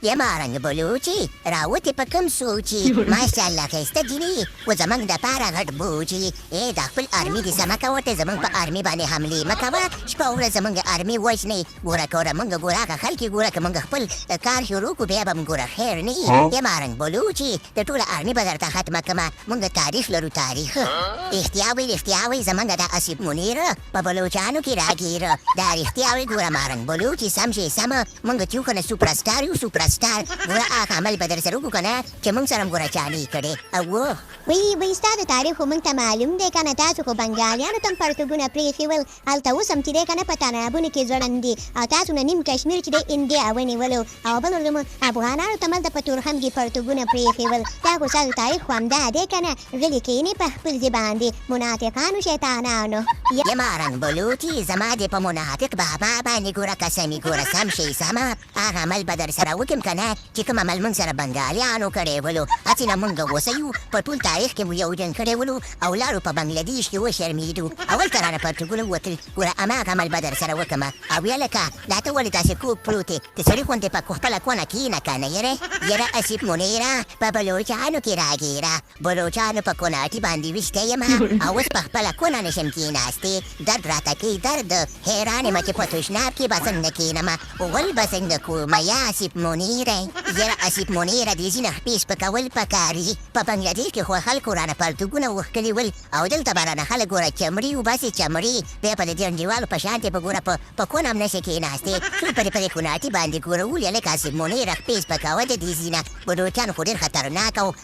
یمارنګ بلوچي راوتې په کوم سوچي ماشاءالله ښایسته جیني و زموږ دپاره غټ بوچي د خپل ارمي دې سمه کوه ته زموږ په ارمي باندې حملې مه کوه شپه ورځ زموږ ارمي وژنې ګوره کوره موږ ګوره هغه خلک یې ګوره که موږ خپل کار شروع کړو بیا به موږ ګوره خیر نه وي یمارنګ بلوچي د ټوله ارمي به درته ختمه کړمه موږ تاریخ لرو تاریخ رښتیا وایي زموږ دا اسیب منیر په بلوچانو کې راګیره دا رښتیا وایي ګوره مارنګ بلوچي سم شي سمه موږ چې یو که نه سوپرسټار یو سوپرسټار ګوره هغه عمل به در سره وکړو که نه چې موږ سره هم ګوره چانې کړې وی ستا د تاریخ خو موږ ته معلوم دی که نه تاسو خو بنګالیانو ته هم پرتګونه پرېښي ول هلته اوس هم چې دی که نه په تنابونو کې ځوړند دي او تاسو نه نیم کشمیر چې دی انډیا ونیولو او بل زموږ افغانانو ته ملته په تورخم کې پرتګونه پرېښي ول دا خو ستاسو تاریخ خو همدا دی که نه غلي کښېنې په خپل ځای باندې منافقانو شیطانانو یمارنګ بلوچي زما دې په منافق بابا باندې ګوره قسمي ګوره سم شي سمه هغه عمل به در سره وکړم که نه چې کوم عمل موږ سره بنګالیانو کړی ولو هسې نه موږ اوسه یو په ټول تاریخ کې مو یو جنګ کړی ولو او لاړو په بنګلادیش کې وشرمېدو اول ته رانه پرتګونه ووتل ګوره هماغه عمل به در سره وکړمه او یا لکه دا ته ولې داسې کوږ پروت یې د سړي غوندې په خپله کونه کښېنه که نه یره اسیب منیره په بلوچانو کې راګیره بلوچانو په کوناټي باندې ویشتی یم او اوس په خپله کونه نشم کښېناستی درد راته کوي درد حیران یم چې په تشناب کې به څنګه کښېنم ول به څنګه کومه یا اسیب منیره یره اسیب منیره دې ځینې خپې سپکول پکار دي په بنګلادیش کې خو خلکو رانه پرتګونه وښکلي ول او دلته به رانه خلک ګوره چمړي وباسي چمړي بیا په د دې انډیوالو په شانتې به ګوره په کونه هم نشي کښېناستی ټول په دې کوناټي باندې ګوره ولې لکه اسیب منیره خپې سپکوه د دې ځینه بلوچان خو ډېر خطرناک او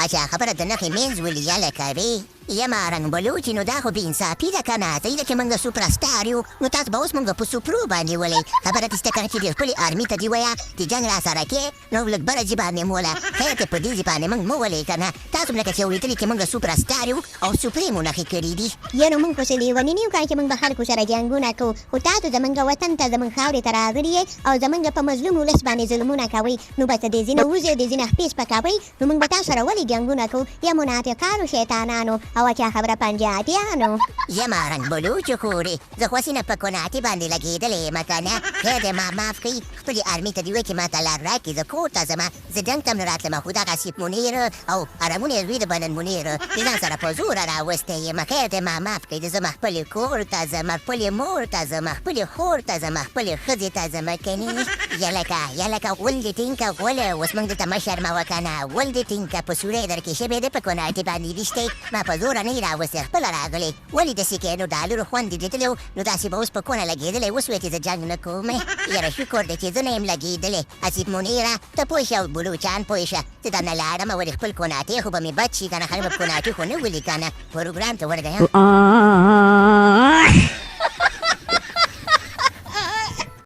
اچھا خبره د نښې منځ ولیاله کوي یمارنګ بلوچي نو دا خو بې انصافي ده که نه ځایي ده چې موږ سوپرسټار یو نو تاسو به اوس موږ په سوپرو باندې ولئ خبره دې شته که نه چې د خپلې ارمي ته دې وایه چې جنګ را سره کې نو لږ بله ژبه باندې مو وله خیر دی په دې ژبه باندې موږ مه ولئ که نه تاسو هم لکه چې اورېدلي چې موږ سوپرسټار یو او سوپرې مو نښې کړي دي یاره موږ خو څه لیوني نه یو که نه چې موږ به خلکو سره جنګونه کوو خو تاسو زموږ وطن ته زموږ خاورې ته راغلي یې او زموږ په مظلوم ولس باندې ظلمونه کوئ نو بس د دې ځینې وزې او د ځینې خپې سپکوئ نو موږ به تاسو سره ولې جنګونه کوو یا منافقانو شیطانانو او چا خبره پنجابیانو یمارنګ بلوچو خورې زه خو هسې نه په کوناټي باندې لګېدلی یم که نه خیر دی ما معاف کوي خپلې ارمي ته دې وایي چې ما ته لار راکړي زه کور ته ځمه زه جنګ ته هم نه راتلم خو دغه اسیب منیر او ارمونه یې زوی د بنن منیر د ځان سره په زوره راوستی یم خیر دی ما معاف کوي زه زما خپلې کور ته ځمه خپلې مور ته ځمه خپلې خور ته ځمه خپلې ښځې ته ځمه کنې یا لکه ول دې ټینګ که غوله اوس موږ درته مه شرموه که نه ول دې ټینګ که په سوری در کې شوی دی په کوناټي باندې ویشتی ما په زوره نه یې راوستی خپله راغلی ولې داسې کوې نو ډالرو خوند دې لیدلی و نو داسې به اوس په کونه لګېدلی اوس وایې چې زه جنګ نه کوم یاره شکر دی چې زه نه یم لګېدلی اسیب منیره ته پوه شه او بلوچان پوه شه زه دا نه لاړم ولې خپل کوناټۍ خو به مې بد شي که نه خلک به کوناټي خو نه ولي که نه پروګرام ته ورګیم